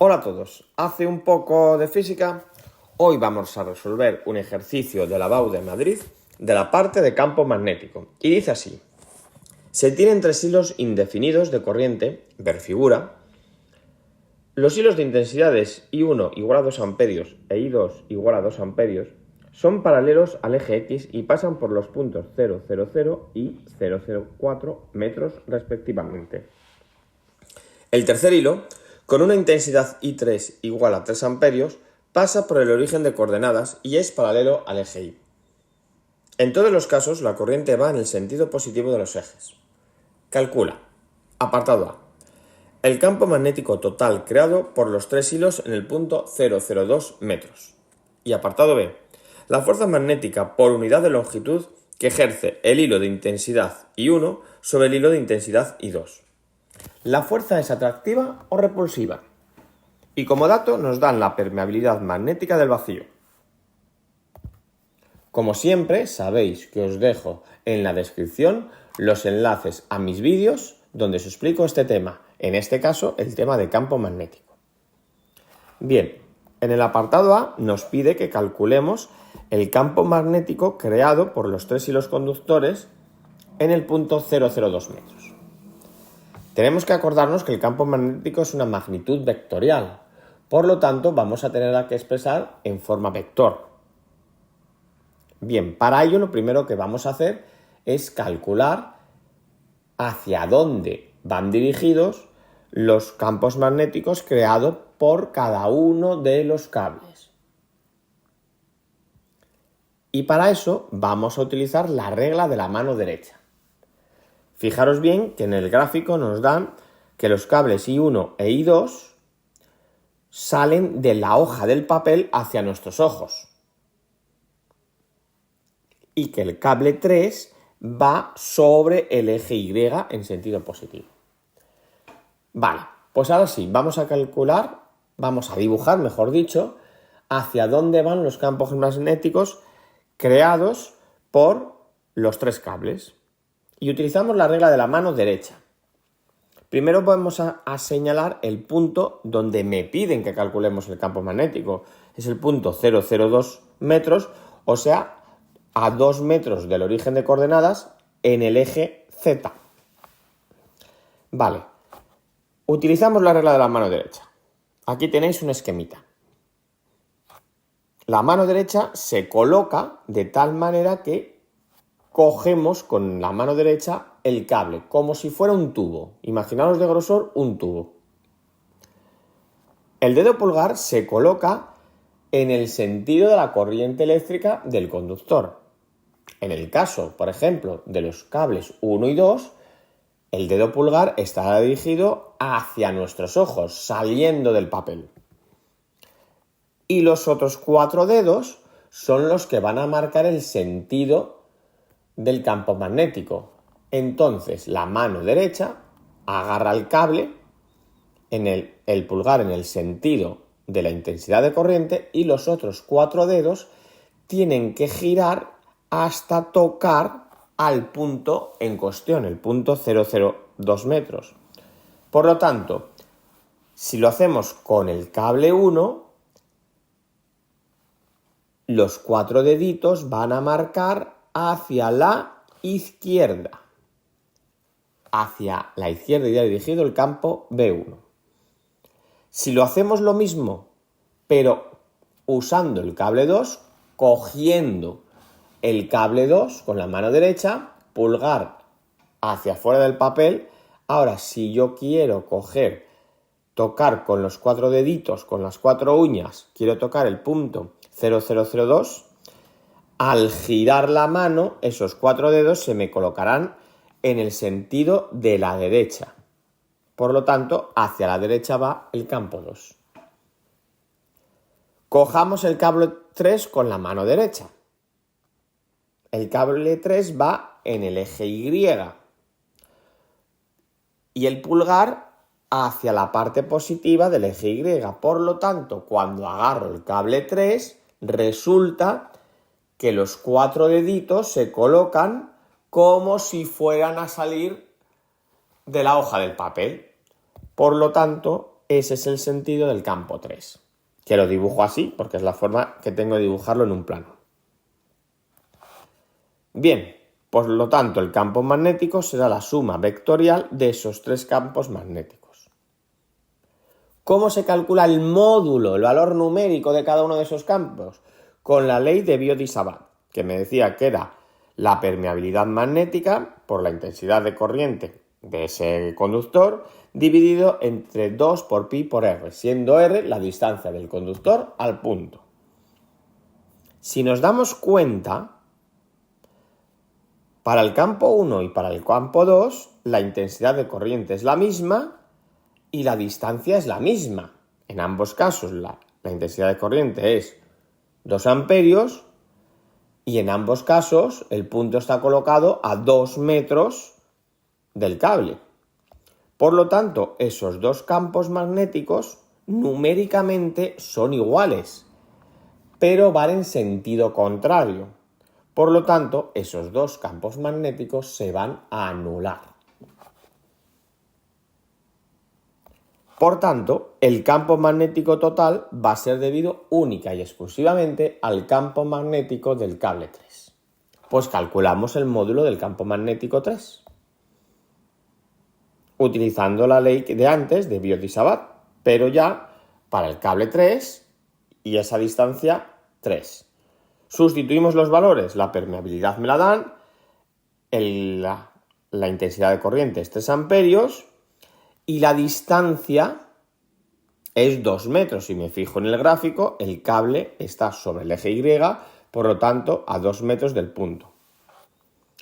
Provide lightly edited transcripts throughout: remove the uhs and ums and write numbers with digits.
Hola a todos, hace un poco de física. Hoy vamos a resolver un ejercicio de la BAU de Madrid de la parte de campo magnético. Y dice así: se tienen tres hilos indefinidos de corriente, ver figura. Los hilos de intensidades I1 igual a 2 amperios e I2 igual a 2 amperios son paralelos al eje X y pasan por los puntos 000 y 004 metros respectivamente. El tercer hilo, con una intensidad I3 igual a 3 amperios, pasa por el origen de coordenadas y es paralelo al eje Y. En todos los casos, la corriente va en el sentido positivo de los ejes. Calcula. Apartado A. El campo magnético total creado por los tres hilos en el punto 002 metros. Y apartado B. La fuerza magnética por unidad de longitud que ejerce el hilo de intensidad I1 sobre el hilo de intensidad I2. ¿La fuerza es atractiva o repulsiva? Y como dato nos dan la permeabilidad magnética del vacío. Como siempre, sabéis que os dejo en la descripción los enlaces a mis vídeos donde os explico este tema, en este caso el tema de campo magnético. Bien, en el apartado A nos pide que calculemos el campo magnético creado por los tres hilos conductores en el punto 002 metros. Tenemos que acordarnos que el campo magnético es una magnitud vectorial, por lo tanto vamos a tener que expresar en forma vector. Bien, para ello lo primero que vamos a hacer es calcular hacia dónde van dirigidos los campos magnéticos creados por cada uno de los cables. Y para eso vamos a utilizar la regla de la mano derecha. Fijaros bien que en el gráfico nos dan que los cables I1 e I2 salen de la hoja del papel hacia nuestros ojos y que el cable 3 va sobre el eje Y en sentido positivo. Vale, pues ahora sí, vamos a dibujar, mejor dicho, hacia dónde van los campos magnéticos creados por los tres cables. Y utilizamos la regla de la mano derecha. Primero vamos a señalar el punto donde me piden que calculemos el campo magnético. Es el punto 002 metros, o sea, a 2 metros del origen de coordenadas en el eje Z. Vale, utilizamos la regla de la mano derecha. Aquí tenéis un esquemita. La mano derecha se coloca de tal manera que cogemos con la mano derecha el cable, como si fuera un tubo. Imaginaos de grosor un tubo. El dedo pulgar se coloca en el sentido de la corriente eléctrica del conductor. En el caso, por ejemplo, de los cables 1 y 2, el dedo pulgar estará dirigido hacia nuestros ojos, saliendo del papel. Y los otros 4 dedos son los que van a marcar el sentido del campo magnético. Entonces, la mano derecha agarra el cable, el pulgar en el sentido de la intensidad de corriente y los otros 4 dedos tienen que girar hasta tocar al punto en cuestión, el punto 002 metros. Por lo tanto, si lo hacemos con el cable 1, los 4 deditos van a marcar hacia la izquierda. Hacia la izquierda irá dirigido el campo B1. Si lo hacemos lo mismo, pero usando el cable 2, cogiendo el cable 2 con la mano derecha, pulgar hacia afuera del papel. Ahora, si yo quiero tocar con los 4 deditos, con las 4 uñas, quiero tocar el punto 0002, al girar la mano, esos 4 dedos se me colocarán en el sentido de la derecha. Por lo tanto, hacia la derecha va el campo 2. Cojamos el cable 3 con la mano derecha. El cable 3 va en el eje Y y el pulgar hacia la parte positiva del eje Y. Por lo tanto, cuando agarro el cable 3, resulta que los 4 deditos se colocan como si fueran a salir de la hoja del papel. Por lo tanto, ese es el sentido del campo 3. Que lo dibujo así porque es la forma que tengo de dibujarlo en un plano. Bien, por lo tanto el campo magnético será la suma vectorial de esos tres campos magnéticos. ¿Cómo se calcula el módulo, el valor numérico de cada uno de esos campos? Con la ley de Biot-Savart, que me decía que era la permeabilidad magnética por la intensidad de corriente de ese conductor dividido entre 2 por pi por r, siendo r la distancia del conductor al punto. Si nos damos cuenta, para el campo 1 y para el campo 2, la intensidad de corriente es la misma y la distancia es la misma. En ambos casos la intensidad de corriente es 2 amperios y en ambos casos el punto está colocado a 2 metros del cable. Por lo tanto, esos dos campos magnéticos numéricamente son iguales, pero van en sentido contrario. Por lo tanto, esos dos campos magnéticos se van a anular. Por tanto, el campo magnético total va a ser debido única y exclusivamente al campo magnético del cable 3. Pues calculamos el módulo del campo magnético 3, utilizando la ley de antes de Biot-Savart, pero ya para el cable 3 y esa distancia 3. Sustituimos los valores, la permeabilidad me la dan, la intensidad de corriente es 3 amperios y la distancia es 2 metros. Si me fijo en el gráfico, el cable está sobre el eje Y, por lo tanto, a 2 metros del punto.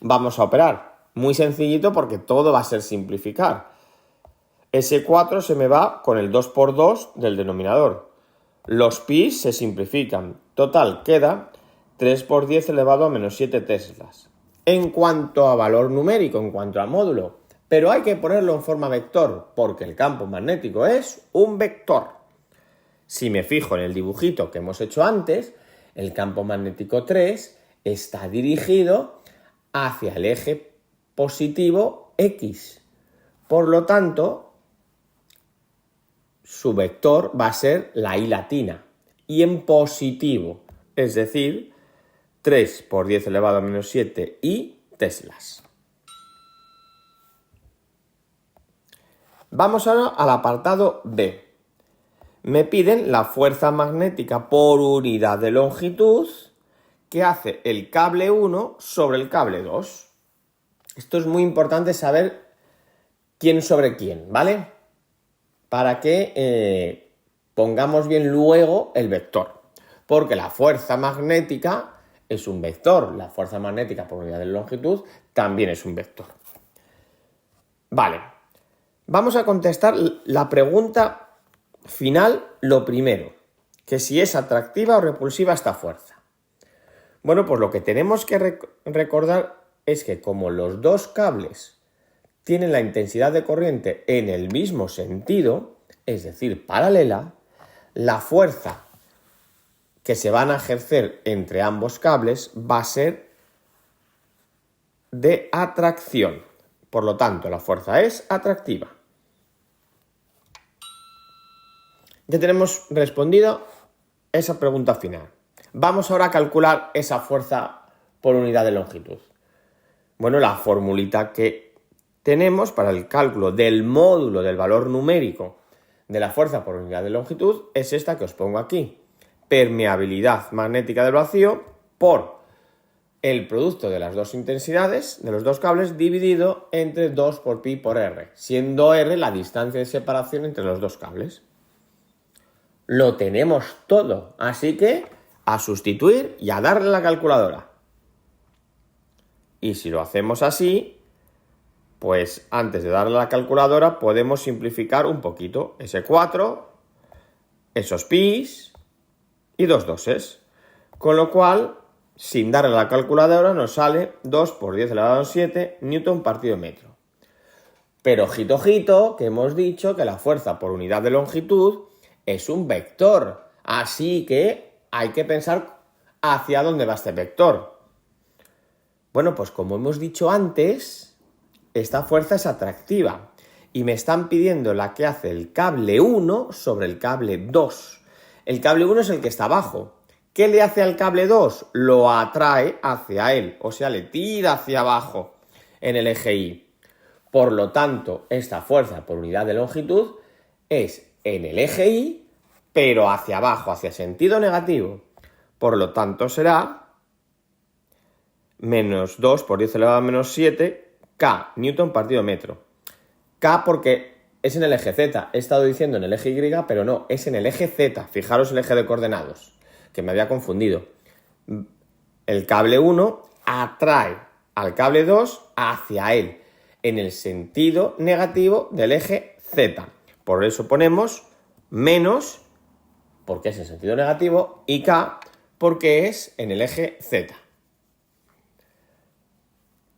Vamos a operar. Muy sencillito porque todo va a ser simplificar. Ese 4 se me va con el 2 por 2 del denominador. Los pi se simplifican. Total, queda 3 por 10 elevado a menos 7 teslas. En cuanto a valor numérico, en cuanto a módulo, pero hay que ponerlo en forma vector porque el campo magnético es un vector. Si me fijo en el dibujito que hemos hecho antes, el campo magnético 3 está dirigido hacia el eje positivo X. Por lo tanto, su vector va a ser la I latina y en positivo, es decir, 3 por 10 elevado a menos 7 I teslas. Vamos ahora al apartado B. Me piden la fuerza magnética por unidad de longitud que hace el cable 1 sobre el cable 2. Esto es muy importante saber quién sobre quién, ¿vale? Para que pongamos bien luego el vector. Porque la fuerza magnética es un vector. La fuerza magnética por unidad de longitud también es un vector. Vale. Vamos a contestar la pregunta final, lo primero, que si es atractiva o repulsiva esta fuerza. Bueno, pues lo que tenemos que recordar es que como los dos cables tienen la intensidad de corriente en el mismo sentido, es decir, paralela, la fuerza que se van a ejercer entre ambos cables va a ser de atracción. Por lo tanto, la fuerza es atractiva. Ya tenemos respondido esa pregunta final. Vamos ahora a calcular esa fuerza por unidad de longitud. Bueno, la formulita que tenemos para el cálculo del módulo del valor numérico de la fuerza por unidad de longitud es esta que os pongo aquí. Permeabilidad magnética del vacío por el producto de las dos intensidades de los dos cables dividido entre 2 por pi por r, siendo r la distancia de separación entre los dos cables. Lo tenemos todo, así que a sustituir y a darle a la calculadora. Y si lo hacemos así, pues antes de darle a la calculadora podemos simplificar un poquito. Ese 4, esos pis y dos doses. Con lo cual, sin darle a la calculadora, nos sale 2 por 10 elevado a 7 newton partido metro. Pero ojito, ojito, que hemos dicho que la fuerza por unidad de longitud es un vector, así que hay que pensar hacia dónde va este vector. Bueno, pues como hemos dicho antes, esta fuerza es atractiva y me están pidiendo la que hace el cable 1 sobre el cable 2. El cable 1 es el que está abajo. ¿Qué le hace al cable 2? Lo atrae hacia él, o sea, le tira hacia abajo en el eje Y. Por lo tanto, esta fuerza por unidad de longitud es en el eje Y, pero hacia abajo, hacia sentido negativo. Por lo tanto, será menos 2 por 10 elevado a menos 7 K, Newton partido metro. K porque es en el eje Z. He estado diciendo en el eje Y, pero no, es en el eje Z. Fijaros el eje de coordenadas, que me había confundido. El cable 1 atrae al cable 2 hacia él, en el sentido negativo del eje Z. Por eso ponemos menos, porque es en sentido negativo, y K, porque es en el eje Z.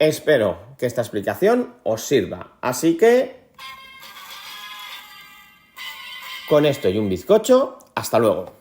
Espero que esta explicación os sirva. Así que, con esto y un bizcocho, hasta luego.